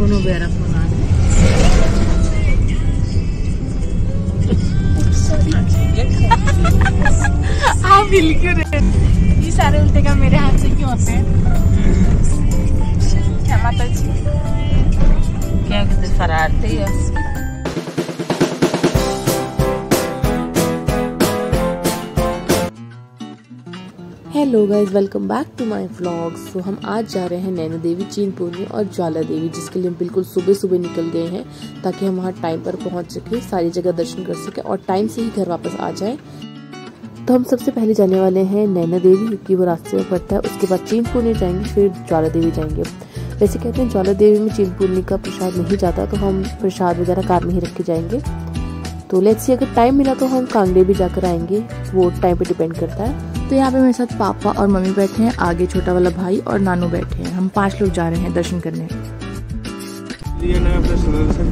कोनो बेरा फोन आ आप हिल क्यों रहे? ये सारे उल्टे काम मेरे हाथ से क्यों होते हैं? क्या माता जी क्या कहते शरारती है। Hello guys, welcome back to my vlogs. तो हम आज जा रहे हैं नैना देवी, चिंतपूर्णी और ज्वाला देवी, जिसके लिए हम बिल्कुल सुबह सुबह निकल गए हैं ताकि हम वहाँ टाइम पर पहुँच सके, सारी जगह दर्शन कर सके और टाइम से ही घर वापस आ जाए। तो हम सबसे पहले जाने वाले हैं नैना देवी, क्योंकि वो रास्ते में पड़ता है। उसके बाद चिंतपूर्णी जाएंगे, फिर ज्वाला देवी जाएंगे। वैसे कहते हैं ज्वाला देवी में चिंतपूर्णी का प्रसाद नहीं जाता, तो हम प्रसाद वगैरह कार में ही रख के जाएंगे। तो लेट्स सी, अगर टाइम मिला तो हम कांगड़े भी जाकर आएंगे, वो टाइम पे डिपेंड करता है। तो यहाँ पे मेरे साथ पापा और मम्मी बैठे हैं, आगे छोटा वाला भाई और नानू बैठे हैं। हम 5 लोग जा रहे हैं दर्शन करने।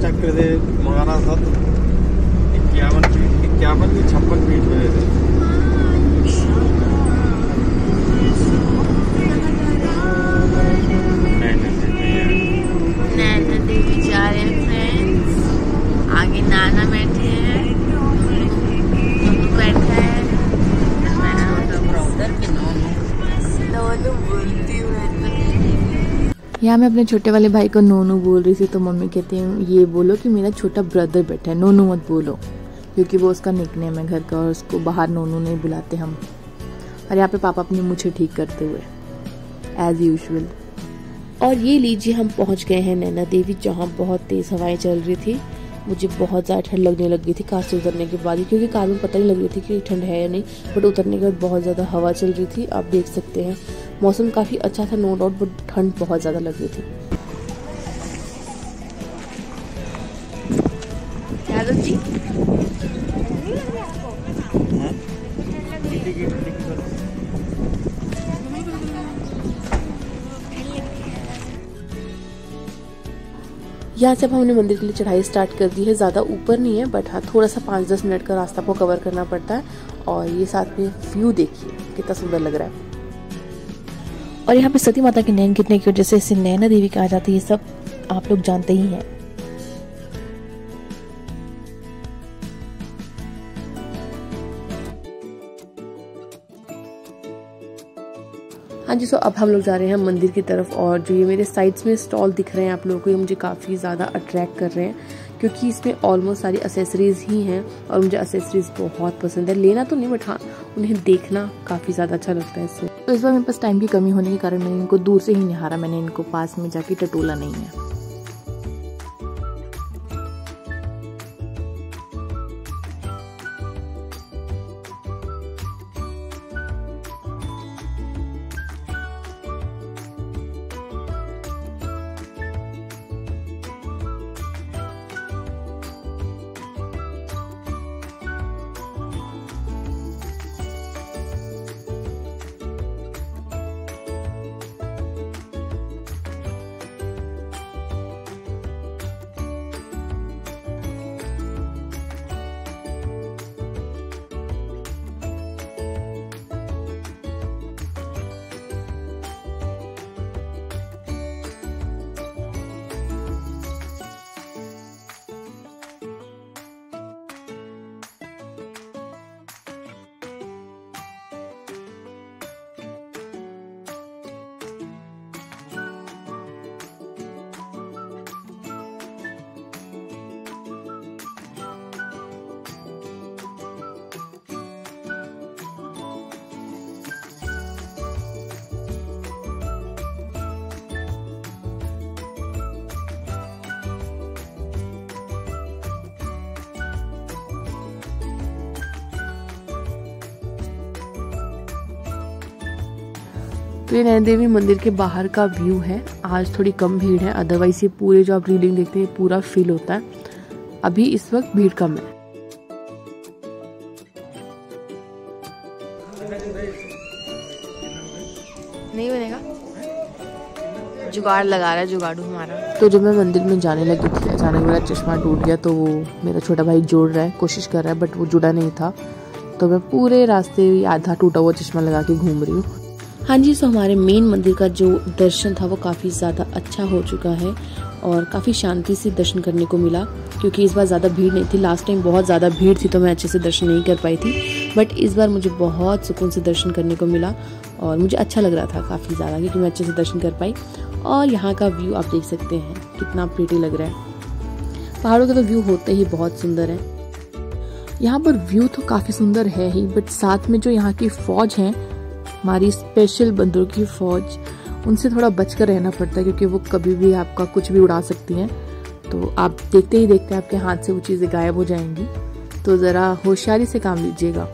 चक्र दे महाराज 51 की 56 फीट हुए थे। नैना देवी जा रहे हैं फ्रेंड्स। आगे नाना बैठे हैं, नोनू बैठा है। यहाँ मैं अपने छोटे वाले भाई को नोनू बोल रही थी, तो मम्मी कहती है ये बोलो कि मेरा छोटा ब्रदर बैठा है, नोनू मत बोलो, क्योंकि वो उसका निकनेम है घर का और उसको बाहर नोनू नहीं बुलाते हम। और यहाँ पे पापा अपनी मुझे ठीक करते हुए एज यूजुअल। और ये लीजिए, हम पहुँच गए हैं नैना देवी, जहाँ बहुत तेज़ हवाएं चल रही थी। मुझे बहुत ज़्यादा ठंड लगने लग गई थी कार से उतरने के बाद ही, क्योंकि कार में पता नहीं लग रही थी कि ठंड है या नहीं, बट उतरने के बाद बहुत ज़्यादा हवा चल रही थी। आप देख सकते हैं मौसम काफ़ी अच्छा था, नो डाउट, बट ठंड बहुत ज़्यादा लग रही थी। जी यहाँ से अब हमने मंदिर के लिए चढ़ाई स्टार्ट कर दी है। ज़्यादा ऊपर नहीं है, बट हाँ थोड़ा सा 5-10 मिनट का रास्ता को कवर करना पड़ता है। और ये साथ में व्यू देखिए कितना सुंदर लग रहा है। और यहाँ पे सती माता के नैन गिरने की वजह से इसे नैना देवी कहा जाता है, ये सब आप लोग जानते ही हैं। हाँ जी, सो अब हम लोग जा रहे हैं मंदिर की तरफ। और जो ये मेरे साइड्स में स्टॉल दिख रहे हैं आप लोगों को, ये मुझे काफ़ी ज़्यादा अट्रैक्ट कर रहे हैं, क्योंकि इसमें ऑलमोस्ट सारी एसेसरीज़ ही हैं और मुझे एसेसरीज़ बहुत पसंद है। लेना तो नहीं, बट हाँ उन्हें देखना काफ़ी ज़्यादा अच्छा लगता है इससे। तो इस बार मेरे पास टाइम की कमी होने के कारण मैंने इनको दूर से ही निहारा, मैंने इनको पास में जाके टटोला नहीं है। तो ये नैना देवी मंदिर के बाहर का व्यू है। आज थोड़ी कम भीड़ है, अदरवाइज ये पूरे जो आप रीडिंग देखते हैं पूरा फील होता है। अभी इस वक्त भीड़ कम है। नहीं बनेगा, जुगाड़ लगा रहा है जुगाड़ू हमारा। तो जब मैं मंदिर में जाने लगी थी, अचानक मेरा चश्मा टूट गया। तो वो मेरा छोटा भाई जोड़ रहा है, कोशिश कर रहा है, बट वो जुड़ा नहीं था। तो मैं पूरे रास्ते आधा टूटा हुआ चश्मा लगा के घूम रही हूँ। हाँ जी, सो हमारे मेन मंदिर का जो दर्शन था वो काफ़ी ज़्यादा अच्छा हो चुका है। और काफ़ी शांति से दर्शन करने को मिला, क्योंकि इस बार ज़्यादा भीड़ नहीं थी। लास्ट टाइम बहुत ज़्यादा भीड़ थी तो मैं अच्छे से दर्शन नहीं कर पाई थी, बट इस बार मुझे बहुत सुकून से दर्शन करने को मिला और मुझे अच्छा लग रहा था काफ़ी ज़्यादा, क्योंकि मैं अच्छे से दर्शन कर पाई। और यहाँ का व्यू आप देख सकते हैं कितना प्रीटी लग रहा है। पहाड़ों का तो व्यू होते ही बहुत सुंदर है। यहाँ पर व्यू तो काफ़ी सुंदर है ही, बट साथ में जो यहाँ की फ़ौज है, हमारी स्पेशल बंदरों की फ़ौज, उनसे थोड़ा बचकर रहना पड़ता है, क्योंकि वो कभी भी आपका कुछ भी उड़ा सकती हैं। तो आप देखते ही देखते आपके हाथ से वो चीज़ें गायब हो जाएंगी, तो ज़रा होशियारी से काम लीजिएगा।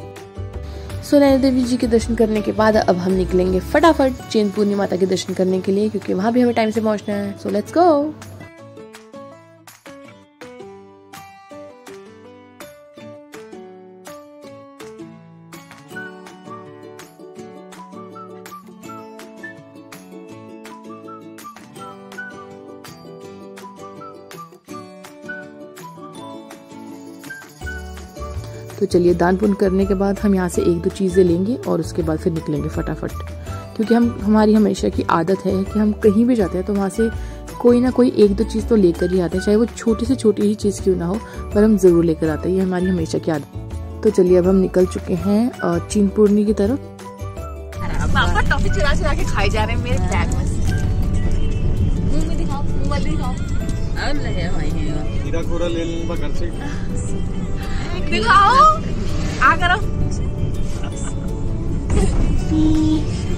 सो नैना देवी जी के दर्शन करने के बाद अब हम निकलेंगे फटाफट चिंतपूर्णी माता के दर्शन करने के लिए, क्योंकि वहाँ भी हमें टाइम से पहुँचना है। So let's go. तो चलिए दान पुण्य करने के बाद हम यहाँ से 1-2 चीज़ें लेंगे और उसके बाद फिर निकलेंगे फटाफट, क्योंकि हमारी हमेशा की आदत है कि हम कहीं भी जाते हैं तो वहाँ से कोई ना कोई 1-2 चीज़ तो लेकर ही आते हैं, चाहे वो छोटी से छोटी ही चीज़ क्यों ना हो, पर हम ज़रूर लेकर आते हैं। ये हमारी हमेशा की आदत। तो चलिए अब हम निकल चुके हैं चिंतपूर्णी की तरफ। पापा टॉफी चुरा चुरा के खाए जा रहे हैं मेरे बैग में से। मुंह में दिखाओ, मुंह वाले दिखाओ। अब ले भाई हीरा कोरा ले लेना घर से। दिखाओ आ करो।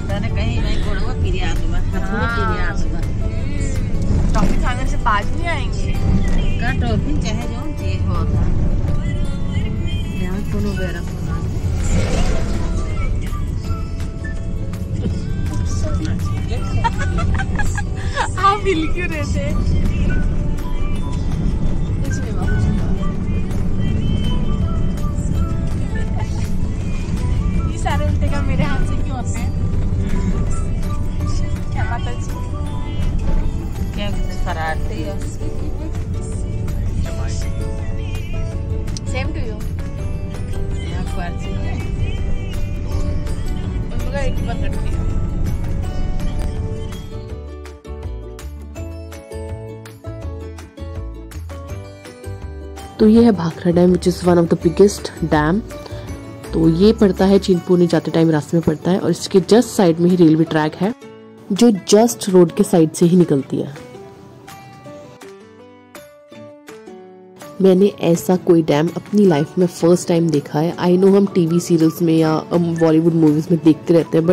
तने कहीं नहीं कोड़वा किरी आ दूंगा, पूरा किरी आ दूंगा। टॉफी खाने से बाज नहीं आएंगे। का टॉफी चाहे जो चीज होता यहाँ कोनो बेरा बना। आप हिल क्यों रहे थे? सारे उल्टे का मेरे हाथ से क्यों होते हैं? क्या माता जी क्या शरारती हो? Same to you. उनका एक ही बात रखती है। तो ये है Bhakra dam, which is one of the biggest dam. तो ये पड़ता है चिंतपूर्णी जाते टाइम रास्ते में पड़ता है, और इसके जस्ट साइड में ही रेलवे ट्रैक है जो जस्ट रोड के साइड से ही निकलती है। मैंने ऐसा कोई डैम अपनी लाइफ में फर्स्ट टाइम देखा है। आई नो हम टीवी सीरियल्स में या बॉलीवुड मूवीज में देखते रहते हैं,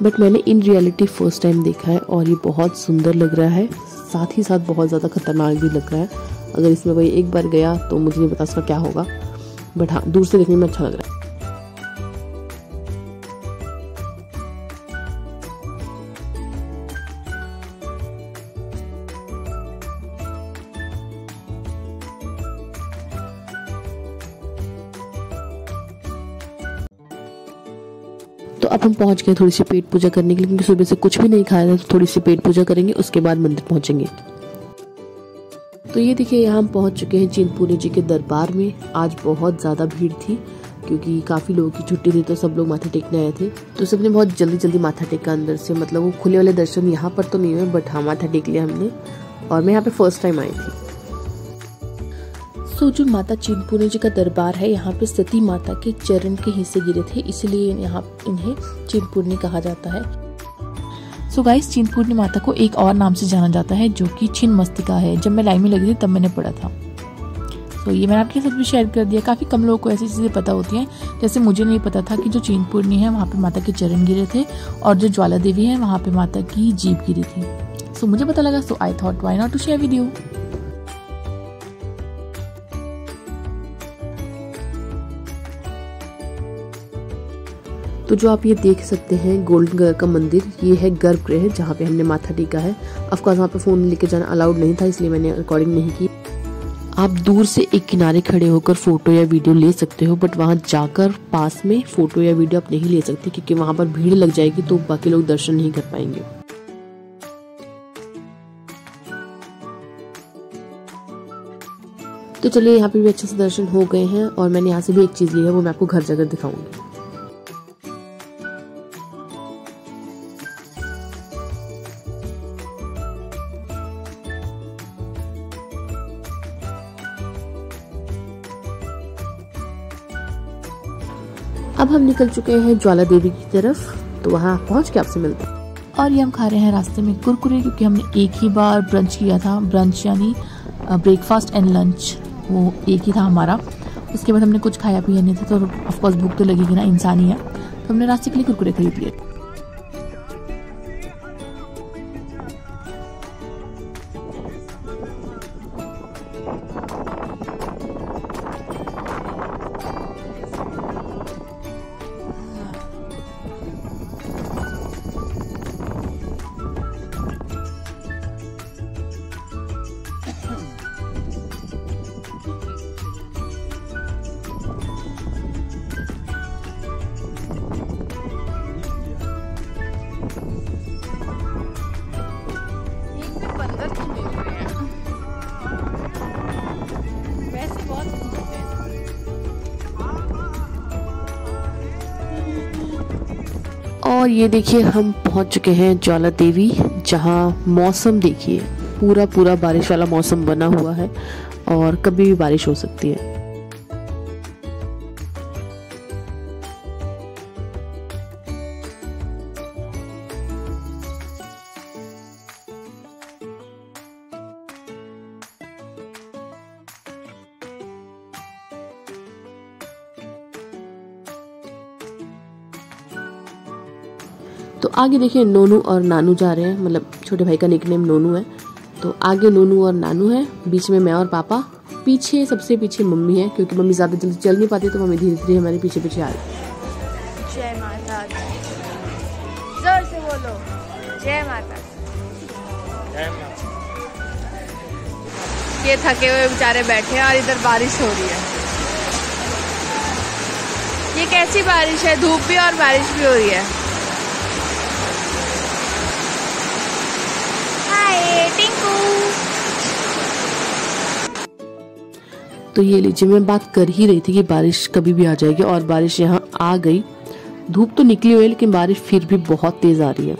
बट मैंने इन रियलिटी फर्स्ट टाइम देखा है, और ये बहुत सुंदर लग रहा है, साथ ही साथ बहुत ज़्यादा खतरनाक भी लग रहा है। अगर इसमें कोई एक बार गया तो मुझे नहीं पता उसका क्या होगा, बट हाँ दूर से देखने में अच्छा लग रहा है। तो अब हम पहुंच गए थोड़ी सी पेट पूजा करने के लिए, क्योंकि सुबह से कुछ भी नहीं खाया था, तो थोड़ी सी पेट पूजा करेंगे, उसके बाद मंदिर पहुंचेंगे। तो ये देखिए यहाँ हम पहुंच चुके हैं चिंतपूर्णी जी के दरबार में। आज बहुत ज़्यादा भीड़ थी, क्योंकि काफ़ी लोगों की छुट्टी थी, तो सब लोग माथा टेकने आए थे। तो सबने बहुत जल्दी जल्दी माथा टेका अंदर से, मतलब वो खुले वाले दर्शन यहाँ पर तो नहीं हुए, बट हाँ माथा टेक लिया हमने। और मैं यहाँ पे फर्स्ट टाइम आई थी। सो जो माता चिंतपूर्णी जी का दरबार है, यहाँ पे सती माता के चरण के हिस्से गिरे थे, इसलिए यहाँ इन्हें चिंतपूर्णी कहा जाता है। सो गाइस, चिंतपूर्णी माता को एक और नाम से जाना जाता है, जो कि छिन्नमस्तिका है। जब मैं लाइन में लगी थी तब मैंने पढ़ा था। तो ये मैंने आपके साथ भी शेयर कर दिया। काफ़ी कम लोगों को ऐसी चीज़ें पता होती हैं, जैसे मुझे नहीं पता था कि जो चिंतपूर्णी है वहाँ पे माता के चरण गिरे थे, और जो ज्वाला देवी है वहाँ पे माता की जीभ गिरी थी। सो मुझे पता लगा, so I thought why not to share with you. तो जो आप ये देख सकते हैं गोल्डन कलर का मंदिर, ये है गर्भगृह जहाँ पे हमने माथा टेका है। ऑफकोर्स वहाँ पे फ़ोन लेके जाना अलाउड नहीं था, इसलिए मैंने रिकॉर्डिंग नहीं की। आप दूर से एक किनारे खड़े होकर फोटो या वीडियो ले सकते हो, बट वहाँ जाकर पास में फोटो या वीडियो आप नहीं ले सकते, क्योंकि वहाँ पर भीड़ लग जाएगी, तो बाकी लोग दर्शन नहीं कर पाएंगे। तो चलिए, यहाँ पे भी अच्छे से दर्शन हो गए हैं, और मैंने यहाँ से भी एक चीज़ ली है, वो मैं आपको घर जाकर दिखाऊंगी। अब हम निकल चुके हैं ज्वाला देवी की तरफ, तो वहाँ पहुँच के आपसे मिलते हैं। और ये हम खा रहे हैं रास्ते में कुरकुरे, क्योंकि हमने एक ही बार ब्रंच किया था। ब्रंच यानी ब्रेकफास्ट एंड लंच, वो एक ही था हमारा। उसके बाद हमने कुछ खाया पिया नहीं था, तो ऑफकोर्स भूख तो लगेगी ना, इंसान ही है। तो हमने रास्ते के लिए कुरकुरे खरीद लिए। और ये देखिए हम पहुंच चुके हैं ज्वाला देवी, जहां मौसम देखिए पूरा पूरा बारिश वाला मौसम बना हुआ है और कभी भी बारिश हो सकती है। तो आगे देखिए नोनू और नानू जा रहे हैं, मतलब छोटे भाई का निकनेम नोनू है। तो आगे नोनू और नानू है, बीच में मैं और पापा, पीछे सबसे पीछे मम्मी है, क्योंकि मम्मी ज़्यादा जल्दी चल नहीं पाती, तो मम्मी धीरे धीरे हमारे पीछे पीछे आ रही है। जय माता दी, जोर से बोलो जय माता। ये थके हुए बेचारे बैठे हैं और इधर बारिश हो रही है। ये कैसी बारिश है, धूप भी और बारिश भी हो रही है। तो ये लीजिए, मैं बात कर ही रही थी कि बारिश कभी भी आ जाएगी, और बारिश यहाँ आ गई। धूप तो निकली हुई है, लेकिन बारिश फिर भी बहुत तेज आ रही है।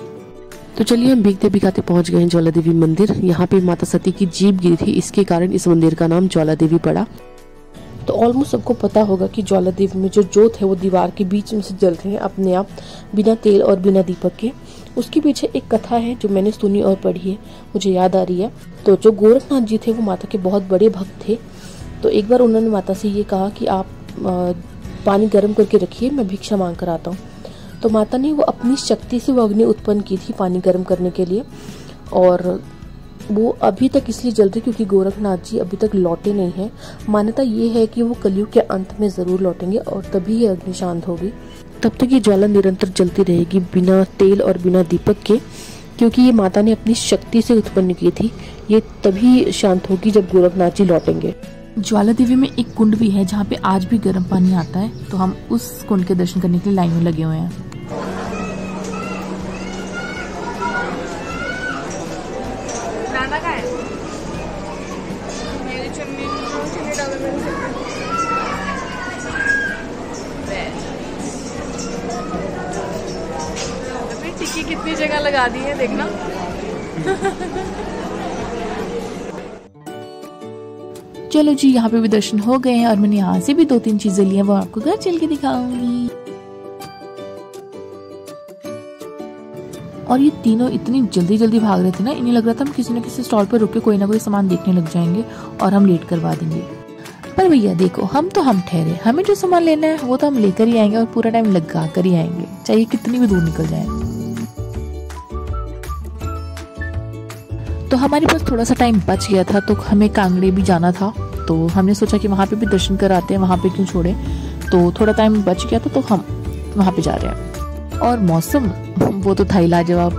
तो चलिए हम भीगते भीगाते पहुंच गए हैं ज्वाला देवी मंदिर। यहाँ पे माता सती की जीभ गिरी थी, इसके कारण इस मंदिर का नाम ज्वाला देवी पड़ा। तो ऑलमोस्ट सबको पता होगा कि ज्वाला देवी में जो जोत है वो दीवार के बीच में से जल रही है अपने आप, बिना तेल और बिना दीपक के। उसके पीछे एक कथा है जो मैंने सुनी और पढ़ी है, मुझे याद आ रही है। तो जो गोरखनाथ जी थे वो माता के बहुत बड़े भक्त थे। तो एक बार उन्होंने माता से ये कहा कि आप पानी गर्म करके रखिए, मैं भिक्षा मांग कर आता हूँ। तो माता ने वो अपनी शक्ति से वो अग्नि उत्पन्न की थी पानी गर्म करने के लिए, और वो अभी तक इसलिए जल रही क्योंकि गोरखनाथ जी अभी तक लौटे नहीं हैं। मान्यता ये है कि वो कलयुग के अंत में ज़रूर लौटेंगे और तभी ये अग्नि शांत होगी। तब तक ये ज्वाला निरंतर जलती रहेगी बिना तेल और बिना दीपक के, क्योंकि ये माता ने अपनी शक्ति से उत्पन्न की थी। ये तभी शांत होगी जब गोरखनाथ जी लौटेंगे। ज्वाला देवी में एक कुंड भी है जहाँ पे आज भी गर्म पानी आता है, तो हम उस कुंड के दर्शन करने के लिए लाइन में लगे हुए हैं। टिक्की कितनी जगह लगा दी है देखना। चलो जी, यहाँ पे भी दर्शन हो गए हैं और मैंने यहाँ से भी 2-3 चीजें ली हैं, वो आपको घर चल के दिखाऊंगी। और ये तीनों इतनी जल्दी जल्दी भाग रहे थे ना, इन्हें लग रहा था हम किसी न किसी स्टॉल पर रुक के कोई ना कोई सामान देखने लग जाएंगे और हम लेट करवा देंगे। पर भैया देखो, हम ठहरे, हमें जो सामान लेना है वो तो हम लेकर ही आएंगे और पूरा टाइम लगा कर ही आएंगे, चाहे कितनी भी दूर निकल जाए। तो हमारे पास थोड़ा सा टाइम बच गया था, तो हमें कांगड़े भी जाना था, तो हमने सोचा कि वहाँ पे भी दर्शन कराते हैं, वहाँ पे क्यों छोड़े। तो थोड़ा टाइम बच गया था, तो हम वहाँ पे जा रहे हैं। और मौसम वो तो था ही लाजवाब।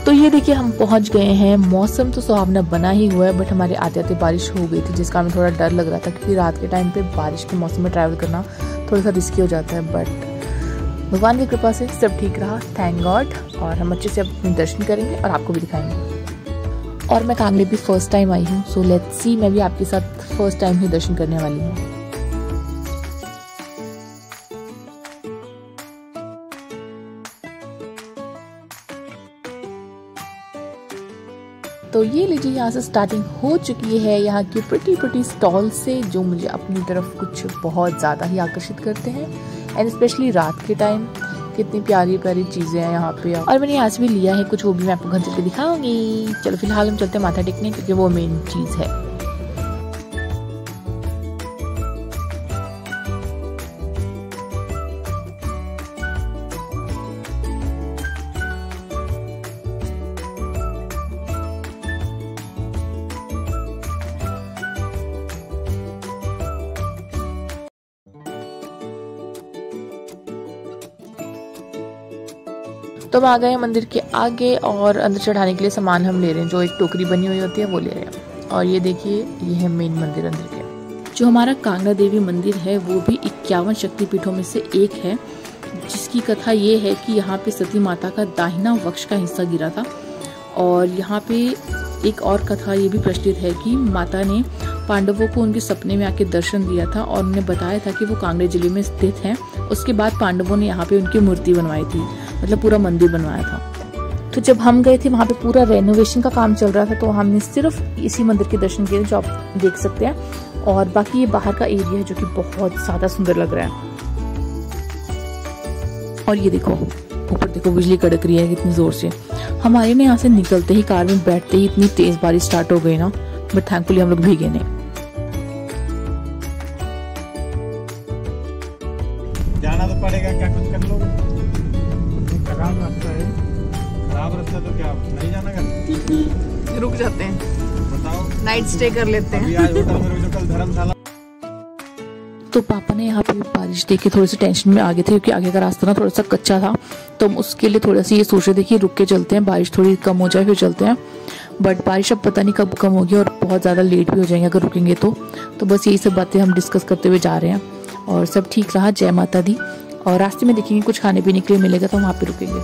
तो ये देखिए हम पहुंच गए हैं। मौसम तो सुहावना बना ही हुआ है, बट हमारे आते आते बारिश हो गई थी, जिसका हमें थोड़ा डर लग रहा था, क्योंकि रात के टाइम पे बारिश के मौसम में ट्रैवल करना थोड़ा सा रिस्की हो जाता है। बट भगवान की कृपा से सब ठीक रहा, थैंक गॉड। और हम अच्छे से अपने दर्शन करेंगे और आपको भी दिखाएंगे। और मैं कांगड़े भी फर्स्ट टाइम आई हूँ, सो लेट्स सी, मैं भी आपके साथ फर्स्ट टाइम ही दर्शन करने वाली हूँ। तो ये लीजिए यहाँ से स्टार्टिंग हो चुकी है यहाँ की प्रिटी स्टॉल से, जो मुझे अपनी तरफ कुछ बहुत ज़्यादा ही आकर्षित करते हैं। एंड स्पेशली रात के टाइम कितनी प्यारी प्यारी चीज़ें हैं यहाँ पे। और मैंने यहाँ से भी लिया है कुछ, वो भी मैं आपको घर चल के दिखाऊंगी। चलो फिलहाल हम चलते हैं माथा टेकने, क्योंकि वो मेन चीज़ है। तो हम आ गए मंदिर के आगे और अंदर चढ़ाने के लिए सामान हम ले रहे हैं, जो एक टोकरी बनी हुई होती है वो ले रहे हैं। और ये देखिए, ये है मेन मंदिर अंदर के। जो हमारा कांगड़ा देवी मंदिर है वो भी 51 शक्तिपीठों में से एक है, जिसकी कथा ये है कि यहाँ पे सती माता का दाहिना वक्ष का हिस्सा गिरा था। और यहाँ पे एक और कथा ये भी प्रचलित है कि माता ने पांडवों को उनके सपने में आके दर्शन दिया था और उन्हें बताया था कि वो कांगड़ा जिले में स्थित हैं। उसके बाद पांडवों ने यहाँ पे उनकी मूर्ति बनवाई थी, मतलब पूरा मंदिर बनवाया था। तो जब हम गए थे वहाँ पे पूरा रेनोवेशन का काम चल रहा था, तो हमने सिर्फ इसी मंदिर के दर्शन किए, जो आप देख सकते हैं। और बाकी ये बाहर का एरिया है जो कि बहुत ज्यादा सुंदर लग रहा है। और ये देखो ऊपर देखो, बिजली कड़क रही है कितनी जोर से। हमारे ने यहाँ से निकलते ही, कार में बैठते ही इतनी तेज बारिश स्टार्ट हो गई ना, बट थैंकफुली हम लोग भीगे नहीं। जाना तो पड़ेगा, क्या कुछ कर लोगे? खराब रास्ता है, खराब रास्ता तो क्या नहीं जाना कर? रुक जाते हैं, बताओ, नाइट स्टे कर लेते हैं। अभी आज होटल में रुक जाओ, कल धर्मशाला। तो पापा ने यहाँ पे बारिश देख के थोड़े से टेंशन में आ गए थे, क्योंकि आगे का रास्ता ना थोड़ा सा कच्चा था। तो हम उसके लिए थोड़ा सा ये सोच रहे थे कि रुक के चलते हैं, बारिश थोड़ी कम हो जाए फिर चलते हैं। बट बारिश अब पता नहीं कब कम होगी और बहुत ज़्यादा लेट भी हो जाएंगे अगर रुकेंगे तो बस यही सब बातें हम डिस्कस करते हुए जा रहे हैं। और सब ठीक रहा, जय माता दी। और रास्ते में देखेंगे कुछ खाने पीने के लिए मिलेगा तो वहाँ पे रुकेंगे।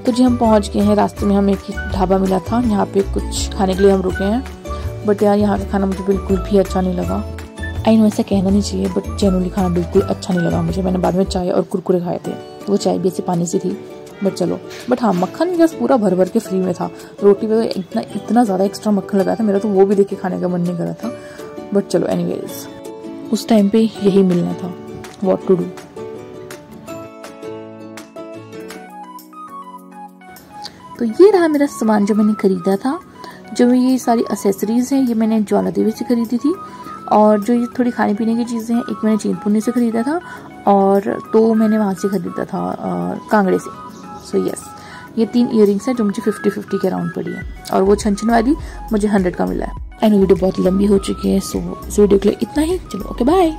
तो जी हम पहुंच गए हैं। रास्ते में हमें एक ढाबा मिला था, यहाँ पे कुछ खाने के लिए हम रुके हैं। बट यार यहाँ का खाना मुझे बिल्कुल भी अच्छा नहीं लगा। आई नो ऐसा कहना नहीं चाहिए, बट जेनुअली खाना बिल्कुल अच्छा नहीं लगा मुझे। मैंने बाद में चाय और कुरकुरे खाए थे, वो चाय भी ऐसे पानी से थी, बट चलो। बट हाँ, मक्खन बस पूरा भर भर के फ्री में था। रोटी पे इतना ज़्यादा एक्स्ट्रा मक्खन लगा था, मेरा तो वो भी देख के खाने का मन नहीं कर रहा था। बट चलो एनीवेज, उस टाइम पे यही मिलना था, व्हाट टू डू। तो ये रहा मेरा सामान जो मैंने खरीदा था। जो ये सारी एसेसरीज हैं ये मैंने ज्वाला देवी से खरीदी थी। और जो ये थोड़ी खाने पीने की चीज़ें हैं, एक मैंने चिंतपूर्णी से खरीदा था और 2 मैंने वहाँ से खरीदा था कांगड़े से। सो यस, ये 3 इयररिंग्स हैं जो मुझे 50-50 के अराउंड पड़ी है। और वो छन वाली मुझे 100 का मिला है। एंड वीडियो बहुत लंबी हो चुकी है, सो इस वीडियो के लिए इतना ही। चलो ओके बाय।